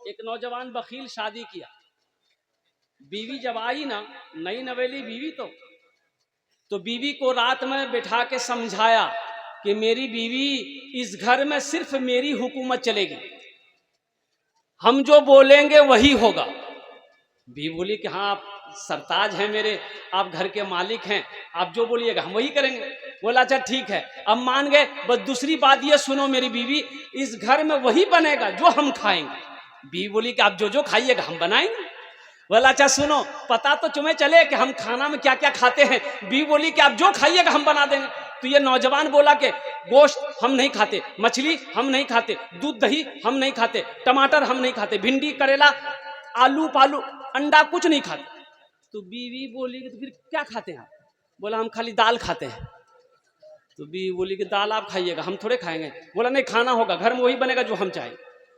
एक नौजवान बखील शादी किया, बीवी जब आई ना, नई नवेली बीवी तो बीवी को रात में बिठा के समझाया कि मेरी बीवी, इस घर में सिर्फ मेरी हुकूमत चलेगी, हम जो बोलेंगे वही होगा। बीवी बोली कि हाँ आप सरताज हैं मेरे, आप घर के मालिक हैं, आप जो बोलिएगा हम वही करेंगे। बोला अच्छा ठीक है, अब मान गए। बस दूसरी बात ये सुनो मेरी बीवी, इस घर में वही बनेगा जो हम खाएंगे। बीवी बोली कि आप जो जो खाइएगा हम बनाएंगे। बोला अच्छा सुनो, पता तो तुम्हें चले कि हम खाना में क्या क्या खाते हैं। बीवी बोली कि आप जो खाइएगा हम बना देंगे। तो ये नौजवान बोला कि गोश्त हम नहीं खाते, मछली हम नहीं खाते, दूध दही हम नहीं खाते, टमाटर हम नहीं खाते, भिंडी करेला आलू पालू अंडा कुछ नहीं खाते। तो बीवी बोली कि तो फिर क्या खाते हैं आप? बोला हम खाली दाल खाते हैं। तो बीवी बोली कि दाल आप खाइएगा, हम थोड़े खाएंगे। बोला नहीं, खाना होगा, घर में वही बनेगा जो हम चाहें।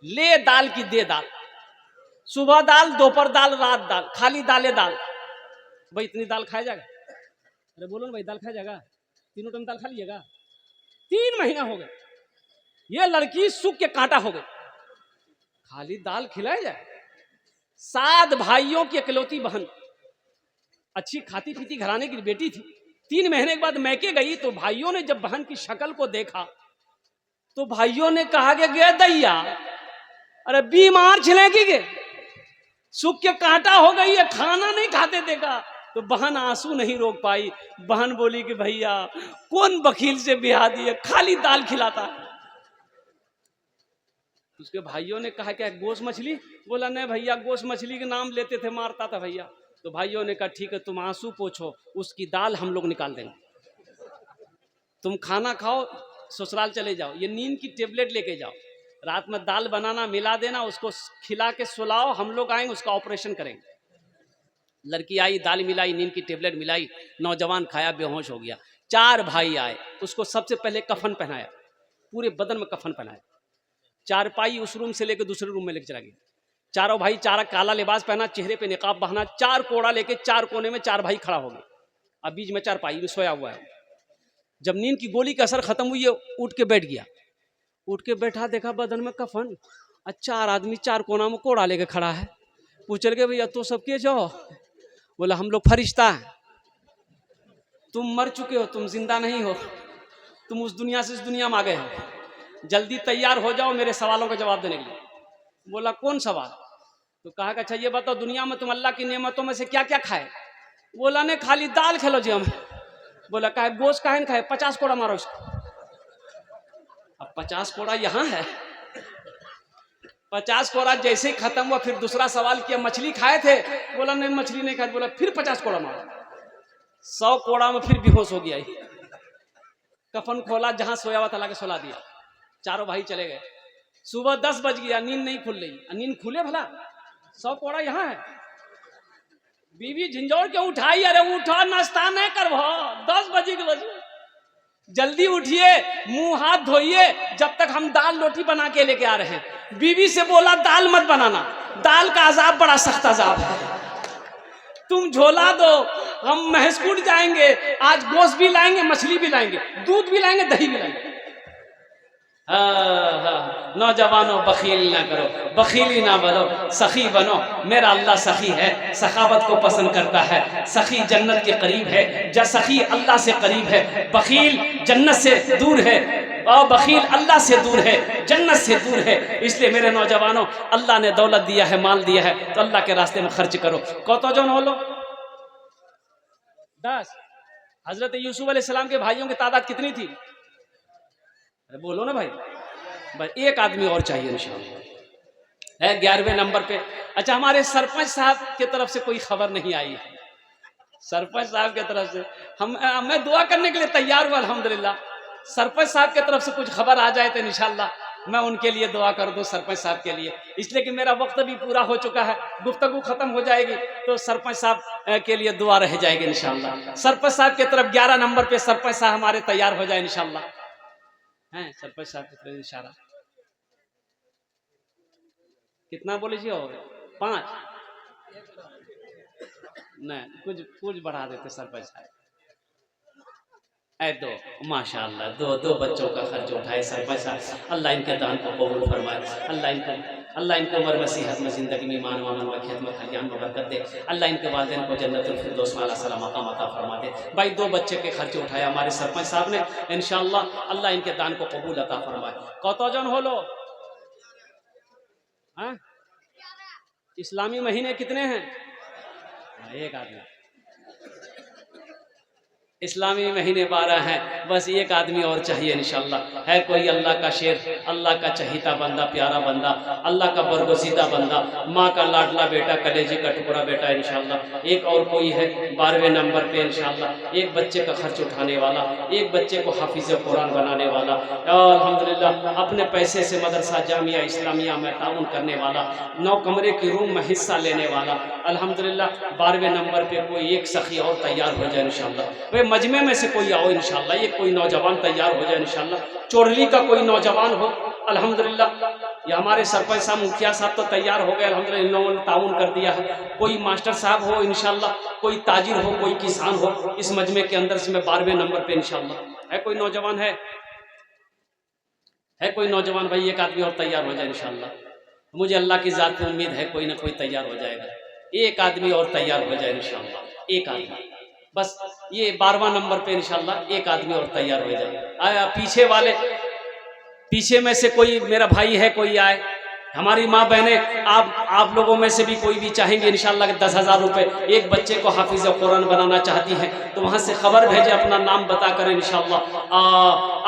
ले दाल की दे दाल, सुबह दाल, दोपहर दाल, रात दाल, खाली दाले दाल। भाई इतनी दाल खाया जाएगा? अरे बोलो ना भाई, दाल खाया जाएगा? तीनों टाइम दाल खा लीजिएगा? 3 महीना हो गए, ये लड़की सूख के कांटा हो गई, खाली दाल खिलाया जाए। 7 भाइयों की इकलौती बहन, अच्छी खाती पीती घराने की बेटी थी। 3 महीने के बाद मैके गई तो भाइयों ने जब बहन की शक्ल को देखा तो भाइयों ने कहा कि गे दैया, अरे बीमार छिलेगी गे, सूख के कांटा हो गई है, खाना नहीं खाते देखा। तो बहन आंसू नहीं रोक पाई। बहन बोली कि भैया कौन बखील से ब्याह दिए, खाली दाल खिलाता है। उसके भाइयों ने कहा क्या गोश्त मछली? बोला नहीं भैया, गोश्त मछली के नाम लेते थे, मारता था भैया। तो भाइयों ने कहा ठीक है, तुम आंसू पोछो, उसकी दाल हम लोग निकाल देंगे, तुम खाना खाओ, ससुराल चले जाओ, ये नींद की टेबलेट लेके जाओ, रात में दाल बनाना मिला देना, उसको खिला के सुलाओ, हम लोग आएंगे उसका ऑपरेशन करेंगे। लड़की आई, दाल मिलाई, नींद की टेबलेट मिलाई, नौजवान खाया, बेहोश हो गया। 4 भाई आए, उसको सबसे पहले कफन पहनाया, पूरे बदन में कफन पहनाया, चारपाई उस रूम से लेकर दूसरे रूम में लेकर चला गया। चारों भाई चारा काला लिबास पहना, चेहरे पे निकाब बहाना, 4 कोड़ा लेके 4 कोने में 4 भाई खड़ा हो गए। अब बीच में चारपाई में सोया हुआ है। जब नींद की गोली का असर खत्म हुई, उठ के बैठ गया। उठ के बैठा, देखा बदन में कफन, 4 आदमी 4 कोना में कोड़ा लेके खड़ा है। पूछ के भैया तो सबके जाओ? बोला हम लोग फरिश्ता हैं, तुम मर चुके हो, तुम जिंदा नहीं हो, तुम उस दुनिया से इस दुनिया में आ गए हो, जल्दी तैयार हो जाओ मेरे सवालों का जवाब देने के लिए। बोला कौन सवाल? तो कहा कि अच्छा ये बताओ, दुनिया में तुम अल्लाह की नेमतों में से क्या क्या खाए? बोला नहीं, खाली दाल खेलो जी हम। बोला कहा गोश्त काहे न खाए? 50 कोड़ा मारो इसको। अब 50 कोड़ा यहाँ है। 50 कोड़ा जैसे ही खत्म हुआ, फिर दूसरा सवाल किया, मछली खाए थे? बोला नहीं मछली नहीं खाए। बोला फिर 50 कोड़ा मारो। 100 कोड़ा में फिर बेहोश हो गया। कफन खोला, जहां सोया हुआ था लाके सुला दिया। चारों भाई चले गए। सुबह 10 बज गया, नींद नहीं खुल रही। नींद खुले भला? 100 कोड़ा यहाँ है। बीवी झिंझोड़ के उठाई, अरे उठो, नाश्ता नहीं करवो, 10 बजे के बजे, जल्दी उठिए, मुंह हाथ धोइए, जब तक हम दाल रोटी बना के लेके आ रहे हैं। बीवी से बोला दाल मत बनाना, दाल का अजाब बड़ा सख्त अजाब है, तुम झोला दो, हम महसकूट जाएंगे, आज गोश्त भी लाएंगे, मछली भी लाएंगे, दूध भी लाएंगे, दही भी लाएंगे। नौजवानों बखील ना करो, बखीली ना बनो, सखी बनो। मेरा अल्लाह सखी है, सखावत को पसंद करता है, सखी जन्नत के करीब है, सखी अल्लाह से करीब है। बखील जन्नत से दूर है और बखील अल्लाह से दूर है, जन्नत से दूर है। इसलिए मेरे नौजवानों, अल्लाह ने दौलत दिया है, माल दिया है, तो अल्लाह के रास्ते में खर्च करो। कतो जन हो लो 10। हजरत यूसुफ अलैहिस्सलाम के भाइयों की तादाद कितनी थी? अरे बोलो ना भाई, बस एक आदमी और चाहिए इंशाअल्लाह। है 11वें नंबर पे। अच्छा, हमारे सरपंच साहब की तरफ से कोई खबर नहीं आई है। सरपंच साहब की तरफ से मैं दुआ करने के लिए तैयार हूँ अल्हम्दुलिल्लाह। सरपंच साहब की तरफ से कुछ खबर आ जाए तो इंशाअल्लाह मैं उनके लिए दुआ कर दूं, सरपंच साहब के लिए। इसलिए कि मेरा वक्त भी पूरा हो चुका है, गुफ्तगू खत्म हो जाएगी तो सरपंच साहब के लिए दुआ रह जाएगी इंशाअल्लाह। सरपंच साहब की तरफ 11 नंबर पे सरपंच साहब हमारे तैयार हो जाए इंशाअल्लाह। हैं सरपंच साहब की तरफ इशारा कितना बोले जी? और 5 नहीं, कुछ बढ़ा देते सरपंच साहब। 2 माशाअल्लाह, 2 बच्चों का खर्च उठाए सरपंच साहब। अल्लाह इनके दान को कबूल फरमाए, अल्लाह इनको अल्लाह इनको उम्र में सेहत में ज़िंदगी में ईमान वामन में खेत में खलियान में बरकत दे। अल्लाह इनके वालिदैन को जन्नतुल फिरदौस में आला सला मकाम अता फरमा दे। भाई 2 बच्चे के खर्चे उठाए हमारे सरपंच साहब ने, इंशाअल्लाह अल्लाह इनके दान को कबूल अता फरमाए। कतजन हो लो? हाँ? इस्लामी महीने कितने हैं? एक आदमी। इस्लामी महीने 12 हैं, बस एक आदमी और चाहिए इंशाअल्लाह। है कोई अल्लाह का शेर, अल्लाह का चहीता बंदा, प्यारा बंदा, अल्लाह का बरगुज़ीदा बंदा, माँ का लाडला बेटा, कलेजे का टुकड़ा बेटा इंशाअल्लाह। एक और कोई है 12वें नंबर पे इंशाअल्लाह, एक बच्चे का खर्च उठाने वाला, एक बच्चे को हाफिज़ कुरान बनाने वाला, और अल्हम्दुलिल्लाह अपने पैसे से मदरसा जामिया इस्लामिया में ताउन करने वाला, 9 कमरे की रूम में हिस्सा लेने वाला, अल्हम्दुलिल्लाह 12वें नंबर पे कोई एक सखी और तैयार हो जाए इंशाअल्लाह। मजमे में से कोई आओ इंशाअल्लाह, ये कोई नौजवान तैयार हो जाए इंशाअल्लाह। चोरली का कोई नौजवान हो अल्हम्दुलिल्लाह। ये हमारे सरपंच साहब मुखिया साहब तो तैयार हो गए अल्हम्दुलिल्लाह, इन लोगों ने ताउन कर दिया है। कोई मास्टर साहब हो इंशाअल्लाह, कोई ताजिर हो, कोई किसान हो, इस मजमे के अंदर से मैं 12वें नंबर पे इंशाअल्लाह। है कोई नौजवान? है कोई नौजवान? भाई एक आदमी और तैयार हो जाए इंशाअल्लाह। मुझे अल्लाह की ज़ात पे उम्मीद है कोई ना कोई तैयार हो जाएगा। एक आदमी और तैयार हो जाए इंशाअल्लाह, एक आदमी बस। ये 12वां नंबर पे इंशाअल्लाह एक आदमी और तैयार हो जाए। आया पीछे वाले, पीछे में से कोई मेरा भाई है, कोई आए। हमारी माँ बहनें, आप लोगों में से भी कोई भी चाहेंगे इंशाअल्लाह कि 10,000 रुपये एक बच्चे को हाफिज़ कुरान बनाना चाहती हैं तो वहाँ से खबर भेजे, अपना नाम बता कर इंशाअल्लाह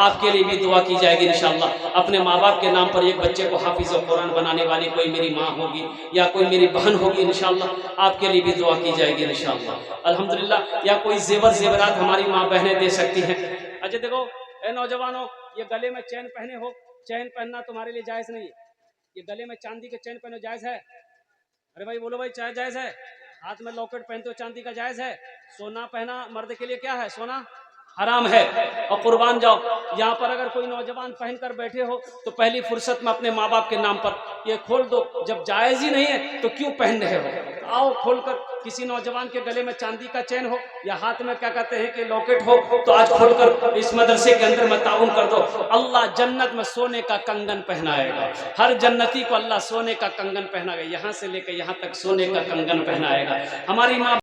आपके लिए भी दुआ की जाएगी इंशाअल्लाह। अपने माँ बाप के नाम पर एक बच्चे को हाफिज़ कुरान बनाने वाली कोई मेरी माँ होगी या कोई मेरी बहन होगी इंशाअल्लाह, आपके लिए भी दुआ की जाएगी इंशाअल्लाह अल्हम्दुलिल्लाह। या कोई जेवरात हमारी माँ बहनें दे सकती हैं। अच्छा देखो ए नौजवानों, ये गले में चैन पहने हो, चैन पहनना तुम्हारे लिए जायज़ नहीं है। ये गले में चांदी के चैन पहनो जायज़ है? अरे भाई बोलो भाई, चाहे जायज़ है? हाथ में लॉकेट पहनते हो चांदी का, जायज़ है? सोना पहना मर्द के लिए क्या है? सोना हराम है। और कुर्बान जाओ, यहाँ पर अगर कोई नौजवान पहन कर बैठे हो तो पहली फुर्सत में अपने माँ बाप के नाम पर ये खोल दो। जब जायज़ ही नहीं है तो क्यों पहन रहे हो? आओ खोल कर, किसी नौजवान के गले में चांदी का चैन हो या हाथ में क्या कहते हैं कि लॉकेट हो तो आज खोलकर इस मदरसे के अंदर में ताउन कर दो। अल्लाह जन्नत में सोने का कंगन पहनाएगा। हर जन्नती को अल्लाह सोने का कंगन पहनाएगा, यहाँ से लेकर यहाँ तक सोने का कंगन पहनाएगा। हमारी माँ